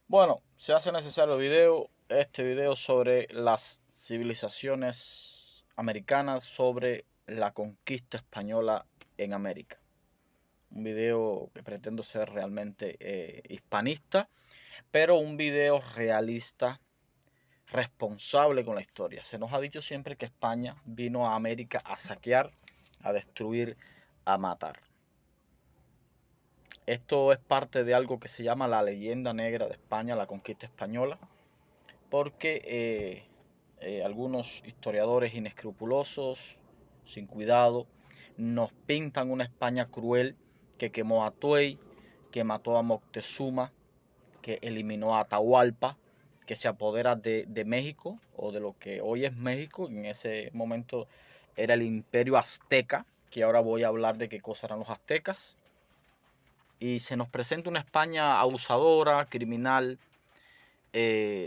Bueno, se hace necesario este video sobre las civilizaciones americanas, sobre la conquista española en América. Un video que pretendo ser realmente hispanista, pero un video realista, responsable con la historia. Se nos ha dicho siempre que España vino a América a saquear, a destruir, a matar. Esto es parte de algo que se llama la leyenda negra de España, la conquista española, porque algunos historiadores inescrupulosos, sin cuidado, nos pintan una España cruel que quemó a Tuey, que mató a Moctezuma, que eliminó a Atahualpa, que se apodera de México, o de lo que hoy es México. En ese momento era el imperio azteca, que ahora voy a hablar de qué cosas eran los aztecas. Y se nos presenta una España abusadora, criminal,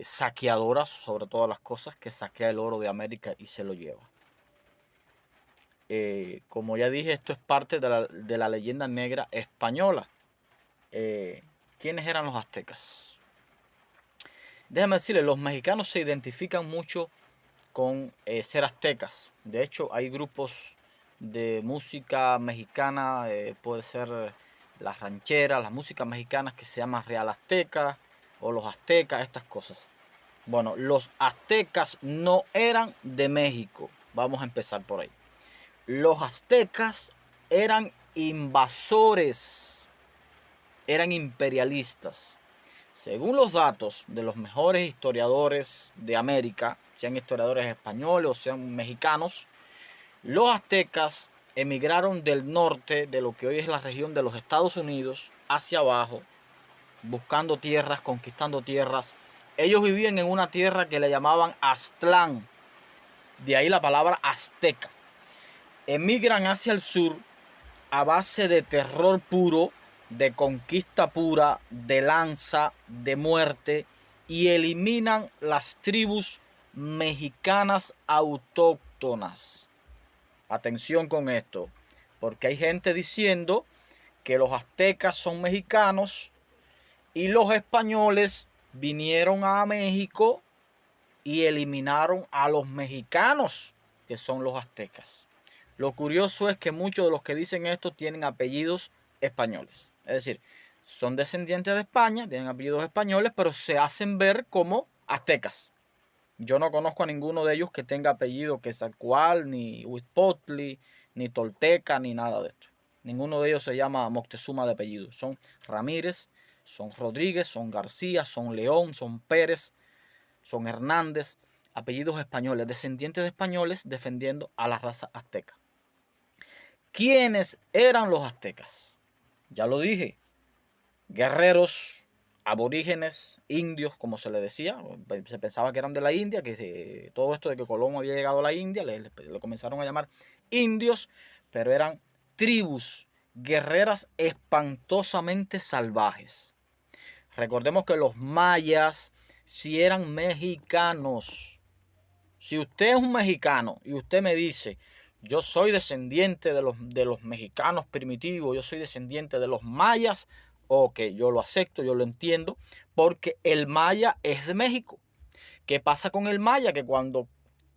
saqueadora, sobre todas las cosas, que saquea el oro de América y se lo lleva. Como ya dije, esto es parte de la leyenda negra española. ¿Quiénes eran los aztecas? Déjame decirles, los mexicanos se identifican mucho con ser aztecas. De hecho, hay grupos de música mexicana, puede ser las rancheras, las músicas mexicanas que se llaman Real Azteca o los aztecas, estas cosas. Bueno, los aztecas no eran de México. Vamos a empezar por ahí. Los aztecas eran invasores, eran imperialistas. Según los datos de los mejores historiadores de América, sean historiadores españoles o sean mexicanos, los aztecas emigraron del norte de lo que hoy es la región de los Estados Unidos hacia abajo, buscando tierras, conquistando tierras. Ellos vivían en una tierra que le llamaban Aztlán, de ahí la palabra azteca. Emigran hacia el sur a base de terror puro, de conquista pura, de lanza, de muerte, y eliminan las tribus mexicanas autóctonas. Atención con esto, porque hay gente diciendo que los aztecas son mexicanos y los españoles vinieron a México y eliminaron a los mexicanos, que son los aztecas. Lo curioso es que muchos de los que dicen esto tienen apellidos españoles. Es decir, son descendientes de España, tienen apellidos españoles, pero se hacen ver como aztecas. Yo no conozco a ninguno de ellos que tenga apellido Quetzalcóatl, ni Huitzilopochtli, ni Tolteca, ni nada de esto. Ninguno de ellos se llama Moctezuma de apellido. Son Ramírez, son Rodríguez, son García, son León, son Pérez, son Hernández, apellidos españoles, descendientes de españoles defendiendo a la raza azteca. ¿Quiénes eran los aztecas? Ya lo dije, guerreros, aborígenes, indios, como se le decía. Se pensaba que eran de la India, que todo esto de que Colón había llegado a la India, le comenzaron a llamar indios, pero eran tribus guerreras espantosamente salvajes. Recordemos que los mayas sí eran mexicanos. Si usted es un mexicano y usted me dice, yo soy descendiente de los mexicanos primitivos, yo soy descendiente de los mayas, ok, yo lo acepto, yo lo entiendo, porque el maya es de México. ¿Qué pasa con el maya? Que cuando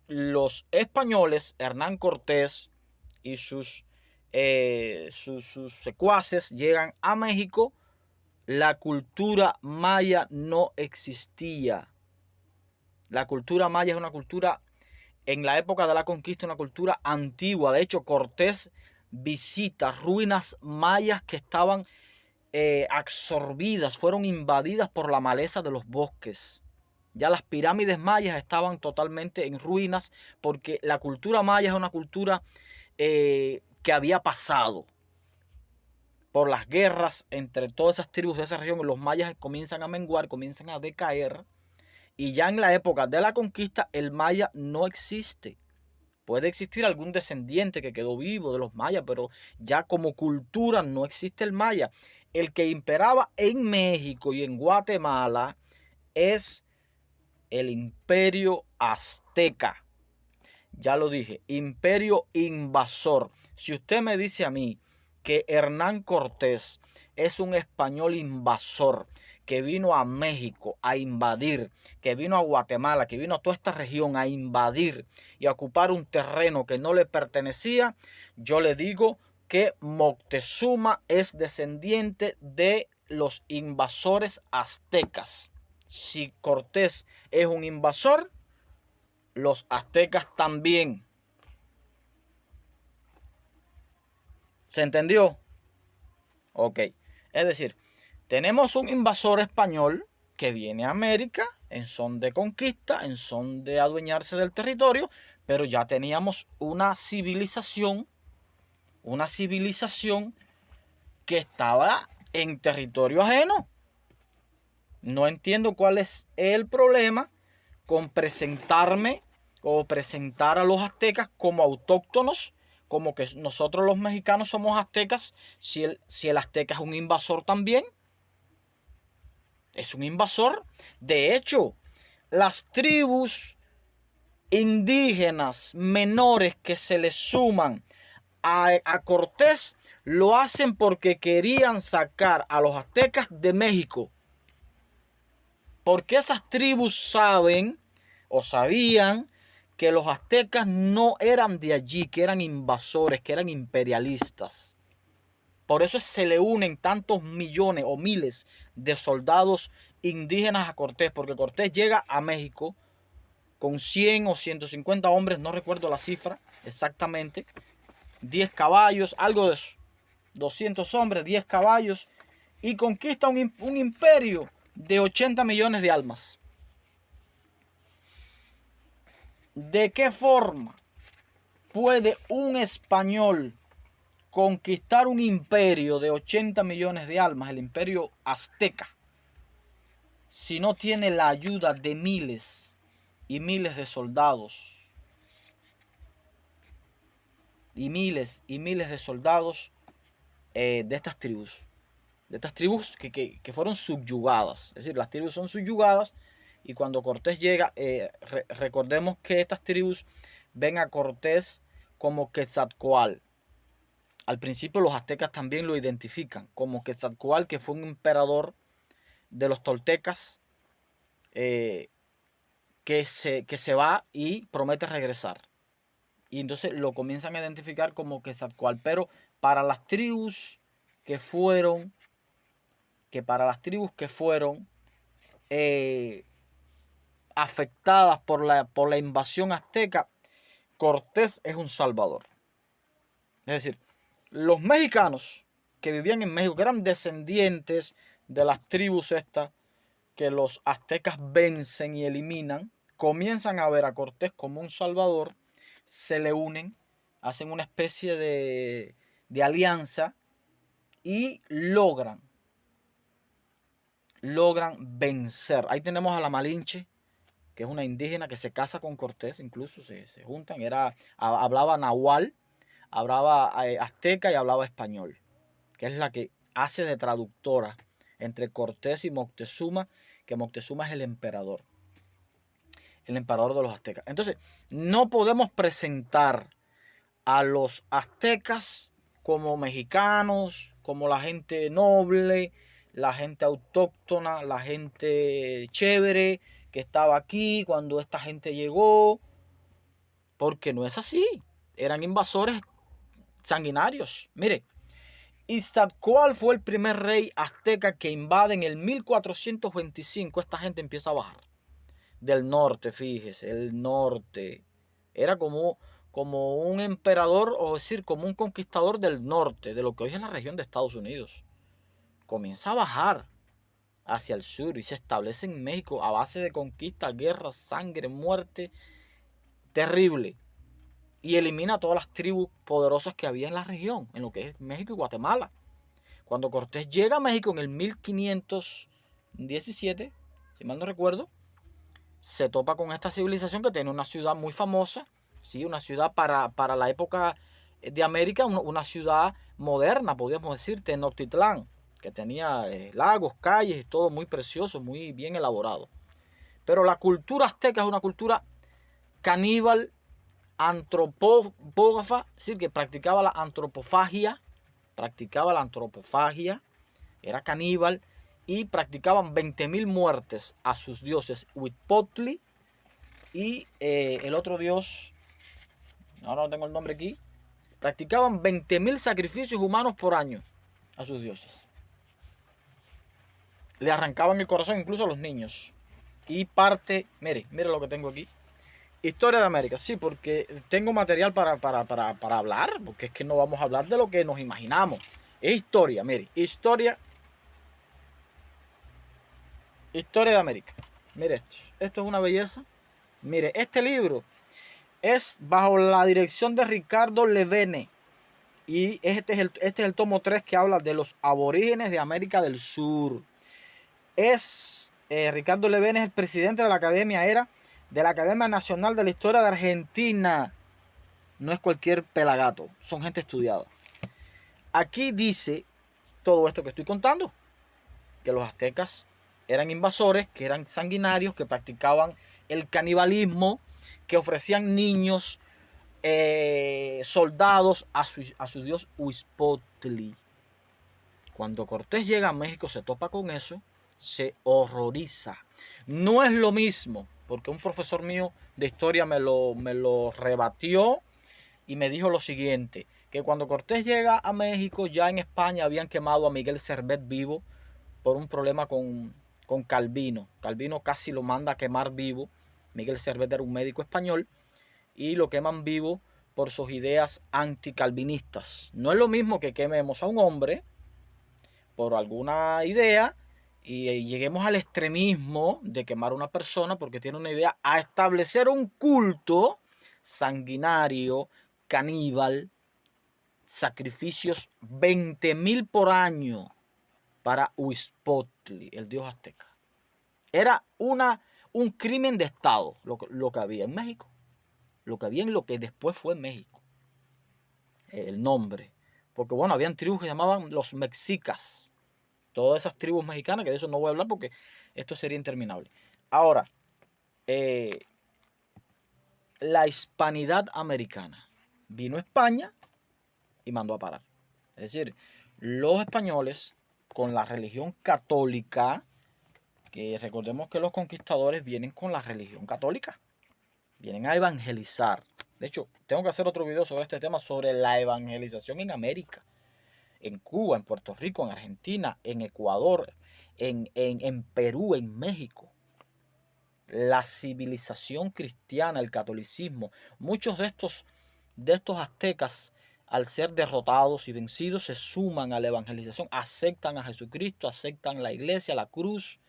los españoles, Hernán Cortés y sus secuaces llegan a México, la cultura maya no existía. La cultura maya es una cultura, en la época de la conquista, una cultura antigua. De hecho, Cortés visita ruinas mayas que estaban absorbidas, fueron invadidas por la maleza de los bosques. Ya las pirámides mayas estaban totalmente en ruinas porque la cultura maya es una cultura que había pasado por las guerras entre todas esas tribus de esa región. Los mayas comienzan a menguar, comienzan a decaer. Y ya en la época de la conquista el maya no existe. Puede existir algún descendiente que quedó vivo de los mayas, pero ya como cultura no existe el maya. El que imperaba en México y en Guatemala es el imperio azteca. Ya lo dije, imperio invasor. Si usted me dice a mí que Hernán Cortés es un español invasor que vino a México a invadir, que vino a Guatemala, que vino a toda esta región a invadir y a ocupar un terreno que no le pertenecía, yo le digo que Moctezuma es descendiente de los invasores aztecas. Si Cortés es un invasor, los aztecas también. ¿Se entendió? Ok. Es decir, tenemos un invasor español que viene a América en son de conquista, en son de adueñarse del territorio, pero ya teníamos una civilización que estaba en territorio ajeno. No entiendo cuál es el problema con presentarme o presentar a los aztecas como autóctonos, como que nosotros los mexicanos somos aztecas, si el azteca es un invasor también. Es un invasor. De hecho, las tribus indígenas menores que se le suman a Cortés lo hacen porque querían sacar a los aztecas de México. Porque esas tribus saben o sabían que los aztecas no eran de allí, que eran invasores, que eran imperialistas. Por eso se le unen tantos millones o miles de soldados indígenas a Cortés, porque Cortés llega a México con 100 o 150 hombres, no recuerdo la cifra exactamente, 10 caballos, algo de eso, 200 hombres, 10 caballos, y conquista un imperio de 80 millones de almas. ¿De qué forma puede un español conquistar un imperio de 80 millones de almas, el imperio azteca, si no tiene la ayuda de miles y miles de soldados? Y miles de soldados de estas tribus. De estas tribus que fueron subyugadas. Es decir, las tribus son subyugadas. Y cuando Cortés llega, recordemos que estas tribus ven a Cortés como Quetzalcóatl. Al principio los aztecas también lo identifican como Quetzalcóatl, que fue un emperador de los toltecas que se va y promete regresar. Y entonces lo comienzan a identificar como Quetzalcóatl. Pero para las tribus que fueron afectadas por la invasión azteca, Cortés es un salvador. Es decir, los mexicanos que vivían en México, que eran descendientes de las tribus estas que los aztecas vencen y eliminan, comienzan a ver a Cortés como un salvador, se le unen, hacen una especie de alianza y logran vencer. Ahí tenemos a la Malinche, que es una indígena que se casa con Cortés, incluso se juntan, hablaba nahual, hablaba azteca y hablaba español, que es la que hace de traductora entre Cortés y Moctezuma, que Moctezuma es el emperador de los aztecas. Entonces, no podemos presentar a los aztecas como mexicanos, como la gente noble, la gente autóctona, la gente chévere que estaba aquí cuando esta gente llegó, porque no es así. Eran invasores sanguinarios. Mire, Iztaccóatl fue el primer rey azteca que invade en el 1425. Esta gente empieza a bajar del norte, fíjese, el norte. Era como un emperador, o decir, como un conquistador del norte, de lo que hoy es la región de Estados Unidos. Comienza a bajar hacia el sur y se establece en México a base de conquista, guerra, sangre, muerte terrible. Y elimina a todas las tribus poderosas que había en la región, en lo que es México y Guatemala. Cuando Cortés llega a México en el 1517, si mal no recuerdo, se topa con esta civilización que tiene una ciudad muy famosa, ¿sí? Una ciudad para la época de América, una ciudad moderna, podríamos decir, Tenochtitlán, que tenía lagos, calles y todo muy precioso, muy bien elaborado. Pero la cultura azteca es una cultura caníbal, antropófaga, es decir, que practicaba la antropofagia, era caníbal y practicaban 20.000 muertes a sus dioses Huitpotli y el otro dios, ahora no tengo el nombre aquí, practicaban 20.000 sacrificios humanos por año a sus dioses. Le arrancaban el corazón incluso a los niños. Y parte, mire lo que tengo aquí. Historia de América, sí, porque tengo material para hablar, porque es que no vamos a hablar de lo que nos imaginamos. Es historia, mire, historia de América. Mire esto es una belleza. Mire, este libro es bajo la dirección de Ricardo Levene. Y este es el tomo 3 que habla de los aborígenes de América del Sur. Ricardo Levene es el presidente de la Academia, de la Academia Nacional de la Historia de Argentina. No es cualquier pelagato, son gente estudiada. Aquí dice todo esto que estoy contando, que los aztecas eran invasores, que eran sanguinarios, que practicaban el canibalismo, que ofrecían niños, soldados a su dios Huitpotli. Cuando Cortés llega a México se topa con eso, se horroriza. No es lo mismo, porque un profesor mío de historia me lo rebatió y me dijo lo siguiente, que cuando Cortés llega a México, ya en España habían quemado a Miguel Servet vivo por un problema con Calvino. Calvino casi lo manda a quemar vivo. Miguel Servet era un médico español y lo queman vivo por sus ideas anticalvinistas. No es lo mismo que quememos a un hombre por alguna idea y lleguemos al extremismo de quemar a una persona porque tiene una idea, a establecer un culto sanguinario, caníbal, sacrificios 20.000 por año para Huitpotli, el dios azteca. Era un crimen de Estado lo que había en México, lo que había en lo que después fue México, el nombre. Porque bueno, habían tribus que se llamaban los mexicas, todas esas tribus mexicanas, que de eso no voy a hablar porque esto sería interminable. Ahora, la hispanidad americana vino a España y mandó a parar. Es decir, los españoles con la religión católica, que recordemos que los conquistadores vienen con la religión católica, vienen a evangelizar. De hecho, tengo que hacer otro video sobre este tema, sobre la evangelización en América, en Cuba, en Puerto Rico, en Argentina, en Ecuador, en Perú, en México. La civilización cristiana, el catolicismo, muchos de estos aztecas, al ser derrotados y vencidos, se suman a la evangelización, aceptan a Jesucristo, aceptan la iglesia, la cruz,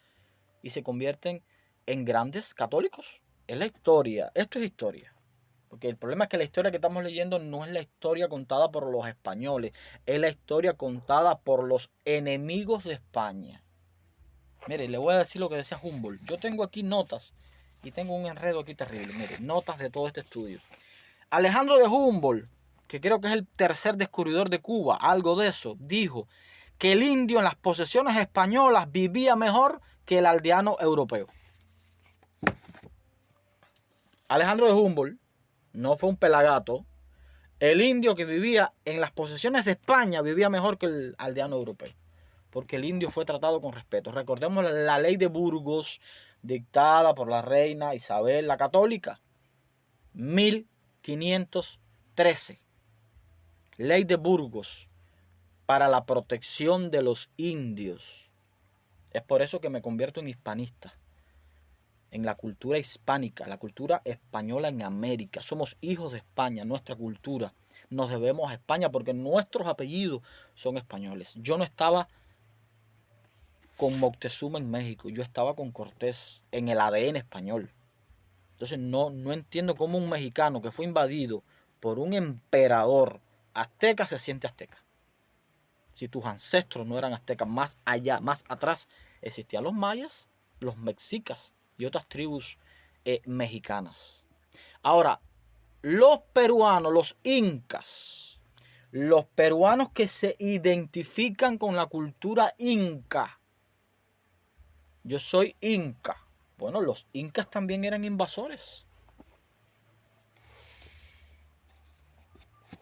y se convierten en grandes católicos. Es la historia, esto es historia. Porque el problema es que la historia que estamos leyendo no es la historia contada por los españoles, es la historia contada por los enemigos de España. Mire, le voy a decir lo que decía Humboldt. Yo tengo aquí notas y tengo un enredo aquí terrible. Mire, notas de todo este estudio. Alejandro de Humboldt, que creo que es el tercer descubridor de Cuba, algo de eso, dijo que el indio en las posesiones españolas vivía mejor que el aldeano europeo. Alejandro de Humboldt no fue un pelagato. El indio que vivía en las posesiones de España vivía mejor que el aldeano europeo, porque el indio fue tratado con respeto. Recordemos la ley de Burgos, dictada por la reina Isabel la Católica, 1513. Ley de Burgos para la protección de los indios. Es por eso que me convierto en hispanista, en la cultura hispánica, la cultura española en América. Somos hijos de España, nuestra cultura. Nos debemos a España porque nuestros apellidos son españoles. Yo no estaba con Moctezuma en México, yo estaba con Cortés en el ADN español. Entonces no entiendo cómo un mexicano que fue invadido por un emperador azteca se siente azteca. Si tus ancestros no eran aztecas, más allá, más atrás, existían los mayas, los mexicas y otras tribus mexicanas. Ahora, los peruanos, los peruanos que se identifican con la cultura inca. Yo soy inca. Bueno, los incas también eran invasores.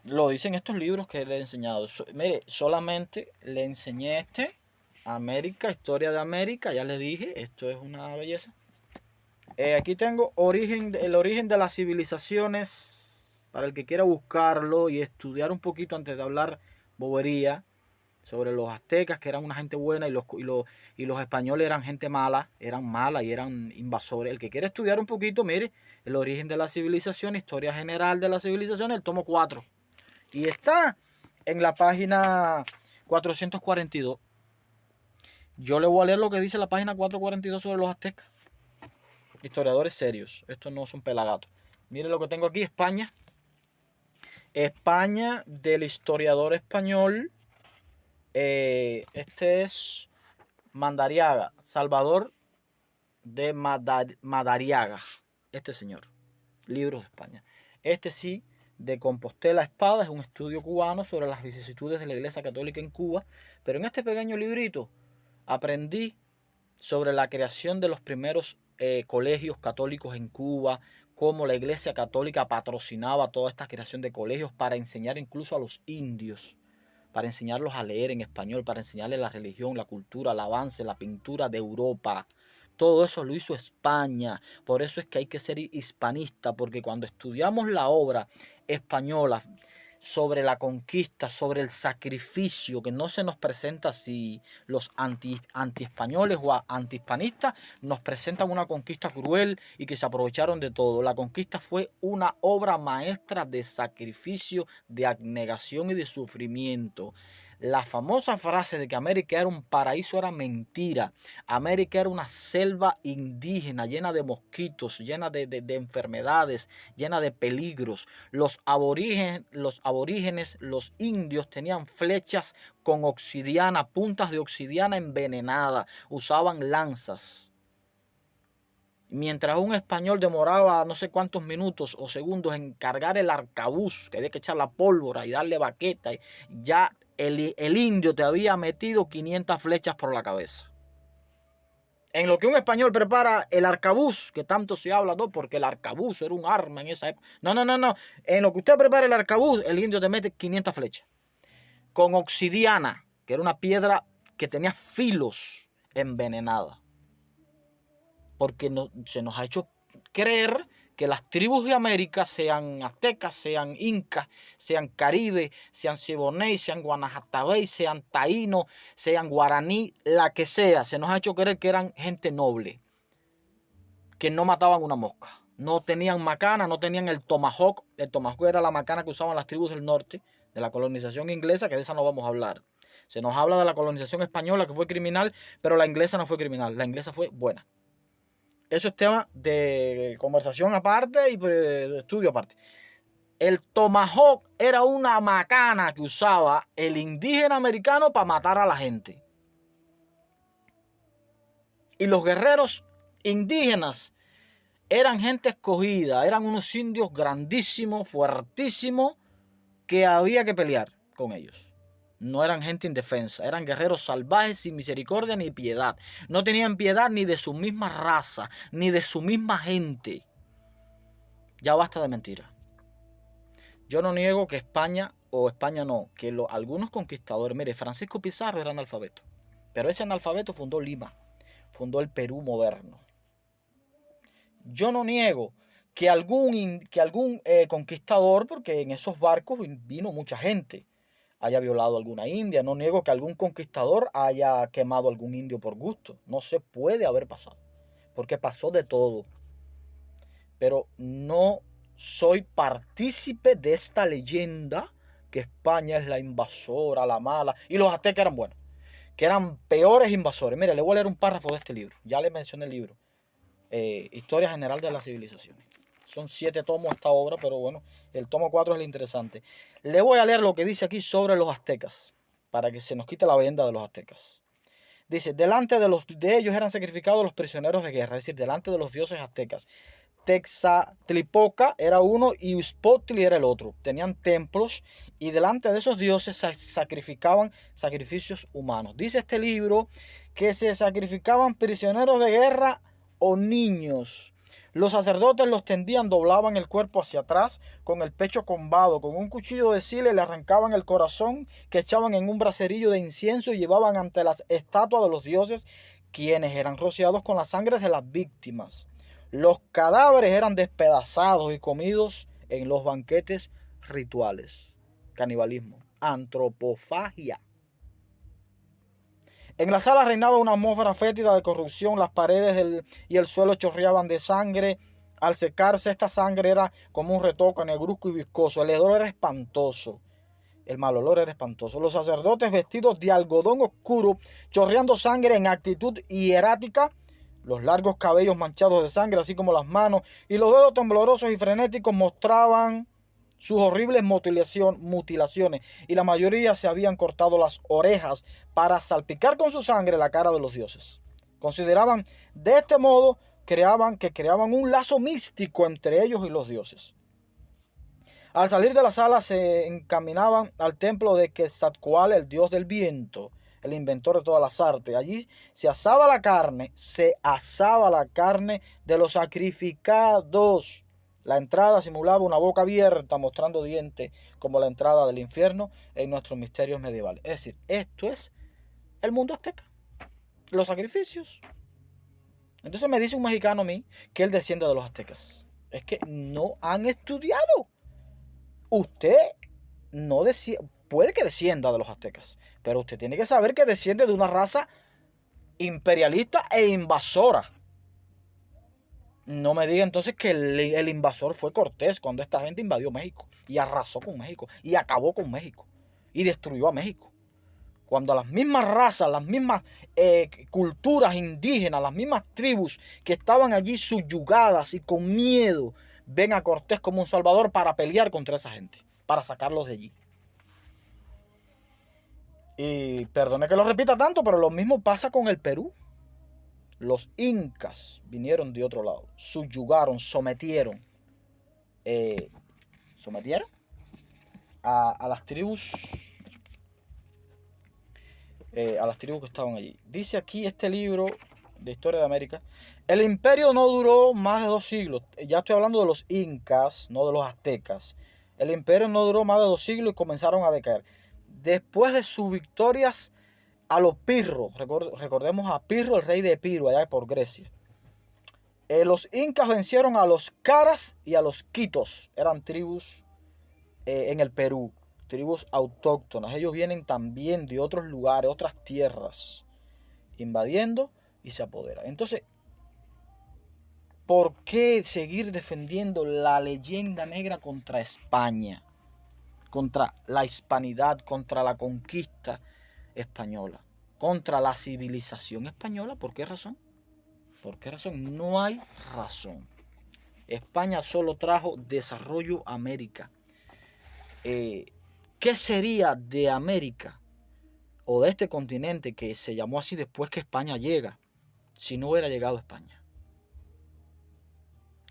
Lo dicen estos libros que le he enseñado. Mire, solamente le enseñé este América, historia de América, ya les dije, esto es una belleza. Aquí tengo el origen de las civilizaciones, para el que quiera buscarlo y estudiar un poquito antes de hablar bobería sobre los aztecas, que eran una gente buena, y los españoles eran gente mala, y eran invasores. El que quiera estudiar un poquito, mire, el origen de la civilización, historia general de la civilización, el tomo 4. Y está en la página 442. Yo le voy a leer lo que dice la página 442 sobre los aztecas. Historiadores serios, estos no son pelagatos. Mire lo que tengo aquí, España. España del historiador español. Este es Mandariaga, Salvador de Madariaga. Este señor, libros de España. Este sí, de Compostela Espada, es un estudio cubano sobre las vicisitudes de la Iglesia Católica en Cuba. Pero en este pequeño librito aprendí sobre la creación de los primeros colegios católicos en Cuba, cómo la Iglesia Católica patrocinaba toda esta creación de colegios para enseñar incluso a los indios, para enseñarlos a leer en español, para enseñarles la religión, la cultura, el avance, la pintura de Europa. Todo eso lo hizo España. Por eso es que hay que ser hispanista, porque cuando estudiamos la obra española sobre la conquista, sobre el sacrificio, que no se nos presenta si los anti-españoles o anti-hispanistas nos presentan una conquista cruel y que se aprovecharon de todo. La conquista fue una obra maestra de sacrificio, de abnegación y de sufrimiento. La famosa frase de que América era un paraíso era mentira. América era una selva indígena llena de mosquitos, llena de enfermedades, llena de peligros. Los aborígenes, los indios tenían flechas con obsidiana, puntas de obsidiana envenenada. Usaban lanzas. Mientras un español demoraba no sé cuántos minutos o segundos en cargar el arcabuz, que había que echar la pólvora y darle baqueta, ya el indio te había metido 500 flechas por la cabeza. En lo que un español prepara el arcabuz, que tanto se habla, ¿no? Porque el arcabuz era un arma en esa época. No. En lo que usted prepara el arcabuz, el indio te mete 500 flechas. Con obsidiana, que era una piedra que tenía filos envenenada. Porque se nos ha hecho creer que las tribus de América, sean aztecas, sean incas, sean caribe, sean siboney, sean guanajatabey, sean taíno, sean guaraní, la que sea, se nos ha hecho creer que eran gente noble, que no mataban una mosca, no tenían macana, no tenían el tomahawk. El tomahawk era la macana que usaban las tribus del norte, de la colonización inglesa, que de esa no vamos a hablar. Se nos habla de la colonización española, que fue criminal, pero la inglesa no fue criminal, la inglesa fue buena. Eso es tema de conversación aparte y de estudio aparte. El tomahawk era una macana que usaba el indígena americano para matar a la gente. Y los guerreros indígenas eran gente escogida, eran unos indios grandísimos, fuertísimos, que había que pelear con ellos. No eran gente indefensa, eran guerreros salvajes sin misericordia ni piedad. No tenían piedad ni de su misma raza, ni de su misma gente. Ya basta de mentiras. Yo no niego que España, que algunos conquistadores, mire, Francisco Pizarro era analfabeto, pero ese analfabeto fundó Lima, fundó el Perú moderno. Yo no niego que algún conquistador, porque en esos barcos vino mucha gente, haya violado a alguna india. No niego que algún conquistador haya quemado a algún indio por gusto. No se puede haber pasado, porque pasó de todo. Pero no soy partícipe de esta leyenda que España es la invasora, la mala, y los aztecas eran buenos, que eran peores invasores. Mire, le voy a leer un párrafo de este libro. Ya le mencioné el libro. Historia General de las Civilizaciones. Son 7 tomos esta obra, pero bueno, el tomo 4 es el interesante. Le voy a leer lo que dice aquí sobre los aztecas, para que se nos quite la venda de los aztecas. Dice, delante de ellos eran sacrificados los prisioneros de guerra, es decir, delante de los dioses aztecas. Texatlipoca era uno y Uxpotli era el otro. Tenían templos y delante de esos dioses sacrificaban sacrificios humanos. Dice este libro que se sacrificaban prisioneros de guerra o niños. Los sacerdotes los tendían, doblaban el cuerpo hacia atrás, con el pecho combado, con un cuchillo de sile le arrancaban el corazón, que echaban en un braserillo de incienso y llevaban ante las estatuas de los dioses, quienes eran rociados con la sangre de las víctimas. Los cadáveres eran despedazados y comidos en los banquetes rituales. Canibalismo, antropofagia. En la sala reinaba una atmósfera fétida de corrupción, las paredes y el suelo chorreaban de sangre. Al secarse, esta sangre era como un retoque negruzco y viscoso. El hedor era espantoso. El mal olor era espantoso. Los sacerdotes vestidos de algodón oscuro, chorreando sangre en actitud hierática, los largos cabellos manchados de sangre, así como las manos, y los dedos temblorosos y frenéticos mostraban sus horribles mutilaciones, y la mayoría se habían cortado las orejas para salpicar con su sangre la cara de los dioses. Consideraban de este modo que creaban un lazo místico entre ellos y los dioses. Al salir de la sala se encaminaban al templo de Quetzalcóatl, el dios del viento, el inventor de todas las artes. Allí se asaba la carne de los sacrificados. La entrada simulaba una boca abierta, mostrando dientes, como la entrada del infierno en nuestros misterios medievales. Es decir, esto es el mundo azteca, los sacrificios. Entonces me dice un mexicano a mí que él desciende de los aztecas. Es que no han estudiado. Usted no puede que descienda de los aztecas, pero usted tiene que saber que desciende de una raza imperialista e invasora. No me diga entonces que el invasor fue Cortés cuando esta gente invadió México y arrasó con México y acabó con México y destruyó a México. Cuando las mismas razas, las mismas culturas indígenas, las mismas tribus que estaban allí subyugadas y con miedo, ven a Cortés como un salvador para pelear contra esa gente, para sacarlos de allí. Y perdone que lo repita tanto, pero lo mismo pasa con el Perú. Los incas vinieron de otro lado, subyugaron, sometieron a las tribus que estaban allí. Dice aquí este libro de historia de América: el imperio no duró más de 2 siglos. Ya estoy hablando de los incas, no de los aztecas. El imperio no duró más de 2 siglos y comenzaron a decaer. Después de sus victorias a los pirros, recordemos a Pirro, el rey de Epiro, allá por Grecia. Los incas vencieron a los caras y a los quitos. Eran tribus en el Perú, tribus autóctonas. Ellos vienen también de otros lugares, otras tierras, invadiendo y se apoderan. Entonces, ¿por qué seguir defendiendo la leyenda negra contra España? Contra la hispanidad, contra la conquista española, contra la civilización española. ¿Por qué razón? ¿Por qué razón? No hay razón. España solo trajo desarrollo a América. ¿Qué sería de América o de este continente que se llamó así después que España llega, si no hubiera llegado a España?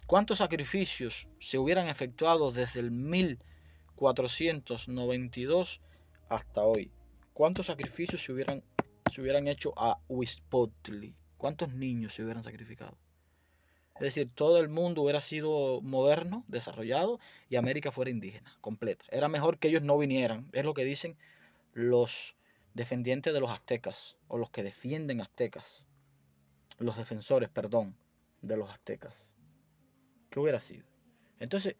¿Cuántos sacrificios se hubieran efectuado desde el 1492 hasta hoy? ¿Cuántos sacrificios se hubieran hecho a Huizpotli? ¿Cuántos niños se hubieran sacrificado? Es decir, todo el mundo hubiera sido moderno, desarrollado, y América fuera indígena, completa. Era mejor que ellos no vinieran. Es lo que dicen los defendientes de los aztecas, o los que defienden aztecas. Los defensores, perdón, de los aztecas. ¿Qué hubiera sido? Entonces,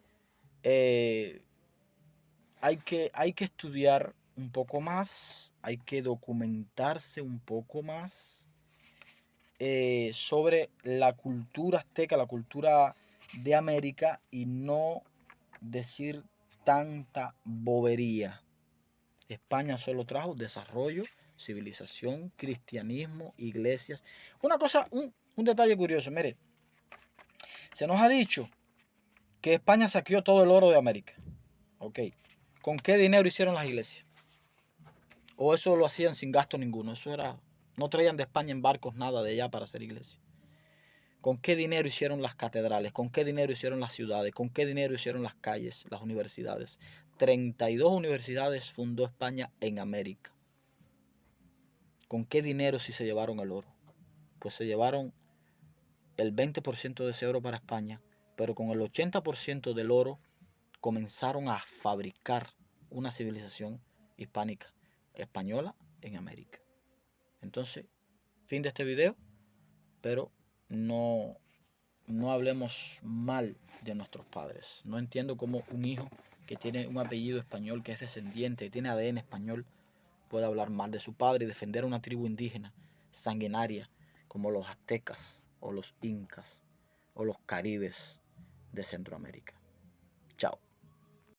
hay que estudiar un poco más, hay que documentarse un poco más sobre la cultura azteca, la cultura de América, y no decir tanta bobería. España solo trajo desarrollo, civilización, cristianismo, iglesias. Una cosa, un detalle curioso, mire, se nos ha dicho que España saqueó todo el oro de América. Ok, ¿con qué dinero hicieron las iglesias? O eso lo hacían sin gasto ninguno, no traían de España en barcos nada de allá para hacer iglesia. ¿Con qué dinero hicieron las catedrales? ¿Con qué dinero hicieron las ciudades? ¿Con qué dinero hicieron las calles, las universidades? 32 universidades fundó España en América. ¿Con qué dinero sí se llevaron el oro? Pues se llevaron el 20% de ese oro para España, pero con el 80% del oro comenzaron a fabricar una civilización hispánica, española en América. Entonces, fin de este video, pero no hablemos mal de nuestros padres. No entiendo cómo un hijo que tiene un apellido español, que es descendiente, que tiene ADN español, puede hablar mal de su padre y defender a una tribu indígena sanguinaria como los aztecas o los incas o los caribes de Centroamérica. Chao.